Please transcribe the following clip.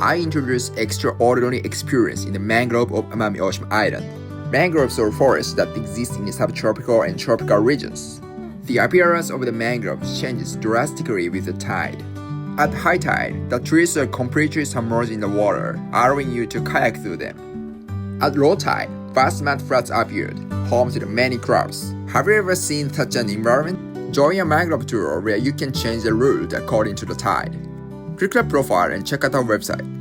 I introduce extraordinary experience in the mangrove of Amami Oshima Island. Mangroves are forests that exist in the subtropical and tropical regions. The appearance of the mangroves changes drastically with the tide. At high tide, the trees are completely submerged in the water, allowing you to kayak through them. At low tide, vast mud flats appeared, home to the many crabs. Have you ever seen such an environment? Join a mangrove tour where you can change the route according to the tide. Click the profile and check out our website.